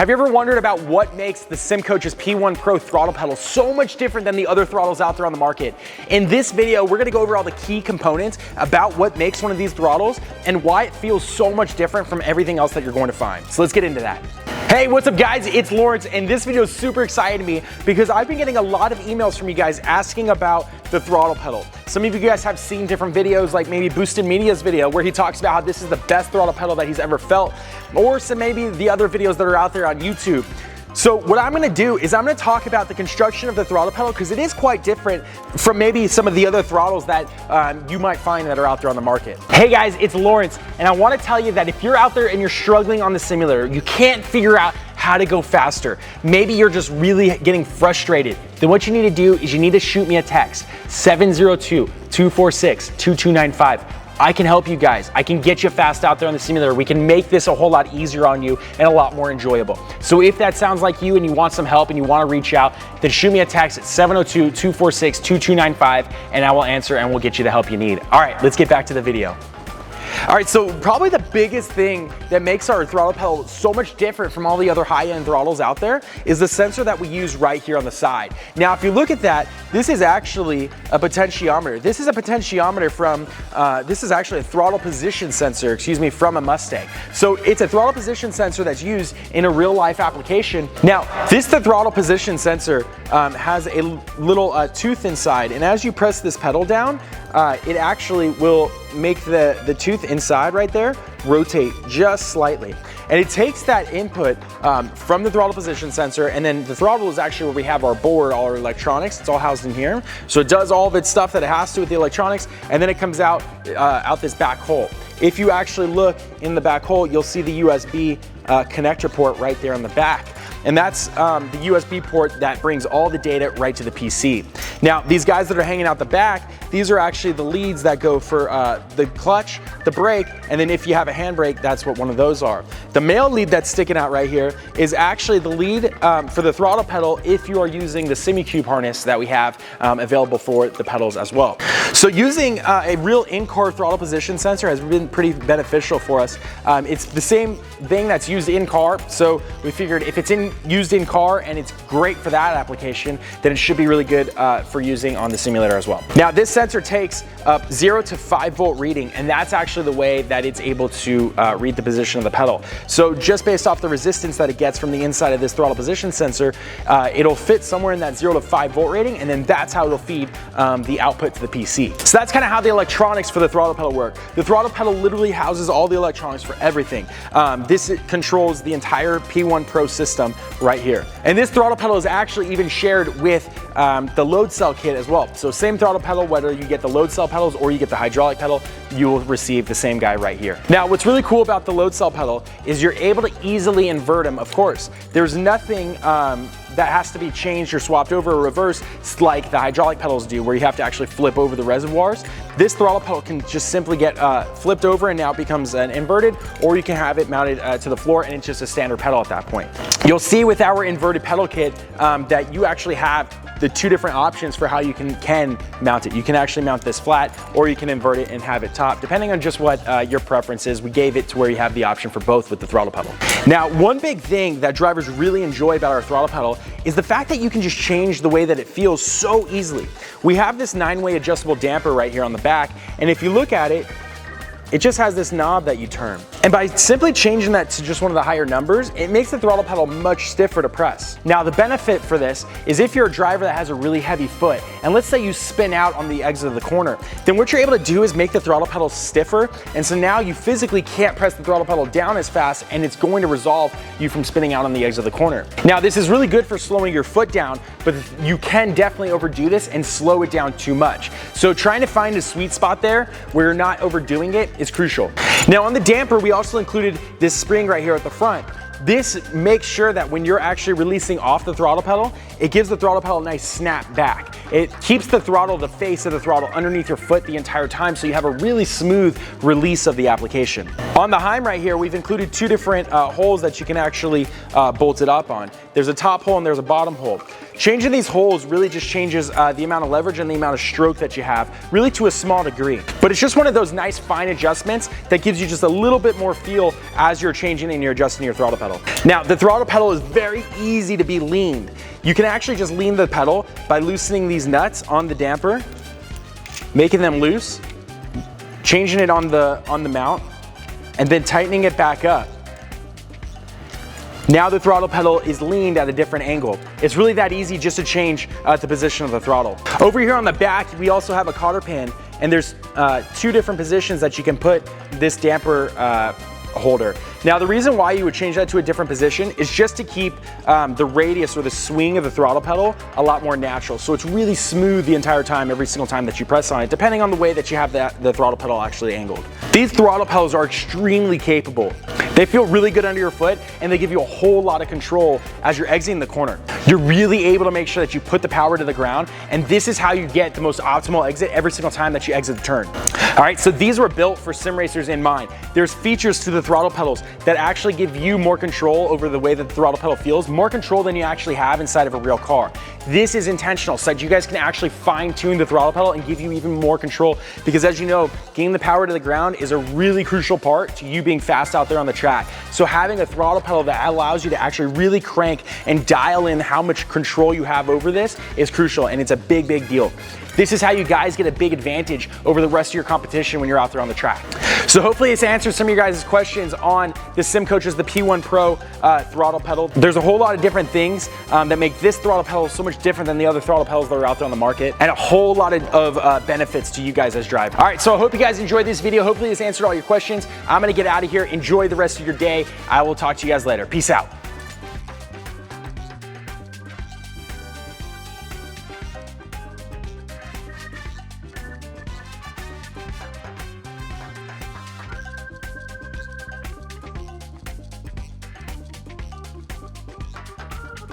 Have you ever wondered about what makes the SimCoach's P1 Pro throttle pedal so much different than the other throttles out there on the market? In this video, we're gonna go over all the key components about what makes one of these throttles and why it feels so much different from everything else that you're going to find. So let's get into that. Hey, what's up guys? It's Lawrence, and this video is super exciting to me because I've been getting a lot of emails from you guys asking about the throttle pedal. Some of you guys have seen different videos, like maybe Boosted Media's video where he talks about how this is the best throttle pedal that he's ever felt, or some maybe the other videos that are out there on YouTube. So what I'm gonna do is I'm gonna talk about the construction of the throttle pedal because it is quite different from maybe some of the other throttles that you might find that are out there on the market. Hey guys, it's Lawrence, and I wanna tell you that if you're out there and you're struggling on the simulator, you can't figure out how to go faster, maybe you're just really getting frustrated, then what you need to do is you need to shoot me a text, 702-246-2295. I can help you guys. I can get you fast out there on the simulator. We can make this a whole lot easier on you and a lot more enjoyable. So if that sounds like you and you want some help and you want to reach out, then shoot me a text at 702-246-2295 and I will answer and we'll get you the help you need. All right, let's get back to the video. All right, so probably the biggest thing that makes our throttle pedal so much different from all the other high-end throttles out there is the sensor that we use right here on the side. Now, if you look at that, this is actually a potentiometer. This is a potentiometer from, this is actually a throttle position sensor, from a Mustang. So it's a throttle position sensor that's used in a real-life application. Now, the throttle position sensor has a little tooth inside, and as you press this pedal down, it actually will make the tooth inside right there rotate just slightly. And it takes that input from the throttle position sensor, and then the throttle is actually where we have our board, all our electronics. It's all housed in here. So it does all of its stuff that it has to with the electronics, and then it comes out this back hole. If you actually look in the back hole, you'll see the USB connector port right there on the back. And that's the USB port that brings all the data right to the PC. Now, these guys that are hanging out the back, these are actually the leads that go for the clutch, the brake, and then if you have a handbrake, that's what one of those are. The male lead that's sticking out right here is actually the lead for the throttle pedal if you are using the SimiCube harness that we have available for the pedals as well. So using a real in-car throttle position sensor has been pretty beneficial for us. It's the same thing that's used in car, so we figured if it's used in car and it's great for that application, then it should be really good for using on the simulator as well. Now, this sensor takes a 0 to 5 volt reading, and that's actually the way that it's able to read the position of the pedal. So just based off the resistance that it gets from the inside of this throttle position sensor, it'll fit somewhere in that 0 to 5 volt rating, and then that's how it'll feed the output to the PC. So that's kind of how the electronics for the throttle pedal work. The throttle pedal literally houses all the electronics for everything. This controls the entire P1 Pro system right here. And this throttle pedal is actually even shared with the load cell kit as well. So same throttle pedal, whether you get the load cell pedals or you get the hydraulic pedal, you will receive the same guy right here. Now, what's really cool about the load cell pedal is you're able to easily invert them, of course. There's nothing that has to be changed or swapped over or reversed like the hydraulic pedals do, where you have to actually flip over the reservoirs. This throttle pedal can just simply get flipped over and now it becomes an inverted, or you can have it mounted to the floor and it's just a standard pedal at that point. You'll see with our inverted pedal kit that you actually have the two different options for how you can mount it. You can actually mount this flat, or you can invert it and have it top, depending on just what your preference is. We gave it to where you have the option for both with the throttle pedal. Now, one big thing that drivers really enjoy about our throttle pedal is the fact that you can just change the way that it feels so easily. We have this 9-way adjustable damper right here on the back, and if you look at it, it just has this knob that you turn. And by simply changing that to just one of the higher numbers, it makes the throttle pedal much stiffer to press. Now, the benefit for this is if you're a driver that has a really heavy foot, and let's say you spin out on the exit of the corner, then what you're able to do is make the throttle pedal stiffer, and so now you physically can't press the throttle pedal down as fast, and it's going to resolve you from spinning out on the exit of the corner. Now, this is really good for slowing your foot down, but you can definitely overdo this and slow it down too much. So trying to find a sweet spot there where you're not overdoing it is crucial. Now, on the damper, we also included this spring right here at the front. This makes sure that when you're actually releasing off the throttle pedal, it gives the throttle pedal a nice snap back. It keeps the throttle, the face of the throttle, underneath your foot the entire time, so you have a really smooth release of the application. On the Heim right here, we've included two different holes that you can actually bolt it up on. There's a top hole and there's a bottom hole. Changing these holes really just changes the amount of leverage and the amount of stroke that you have, really to a small degree. But it's just one of those nice fine adjustments that gives you just a little bit more feel as you're changing and you're adjusting your throttle pedal. Now, the throttle pedal is very easy to be leaned. You can actually just lean the pedal by loosening these nuts on the damper, making them loose, changing it on the mount, and then tightening it back up. Now the throttle pedal is leaned at a different angle. It's really that easy just to change the position of the throttle. Over here on the back, we also have a cotter pin, and there's 2 different positions that you can put this damper holder. Now the reason why you would change that to a different position is just to keep the radius or the swing of the throttle pedal a lot more natural. So it's really smooth the entire time, every single time that you press on it, depending on the way that you have the throttle pedal actually angled. These throttle pedals are extremely capable. They feel really good under your foot, and they give you a whole lot of control as you're exiting the corner. You're really able to make sure that you put the power to the ground, and this is how you get the most optimal exit every single time that you exit the turn. All right, so these were built for sim racers in mind. There's features to the throttle pedals that actually give you more control over the way that the throttle pedal feels, more control than you actually have inside of a real car. This is intentional so that you guys can actually fine tune the throttle pedal and give you even more control, because as you know, getting the power to the ground is a really crucial part to you being fast out there on the track. So having a throttle pedal that allows you to actually really crank and dial in how much control you have over this is crucial, and it's a big, big deal. This is how you guys get a big advantage over the rest of your competition when you're out there on the track. So hopefully this answers some of your guys' questions on the SimCoach's, the P1 Pro throttle pedal. There's a whole lot of different things that make this throttle pedal so much different than the other throttle pedals that are out there on the market, and a whole lot of benefits to you guys as drivers. All right, so I hope you guys enjoyed this video. Hopefully this answered all your questions. I'm gonna get out of here. Enjoy the rest of your day. I will talk to you guys later. Peace out.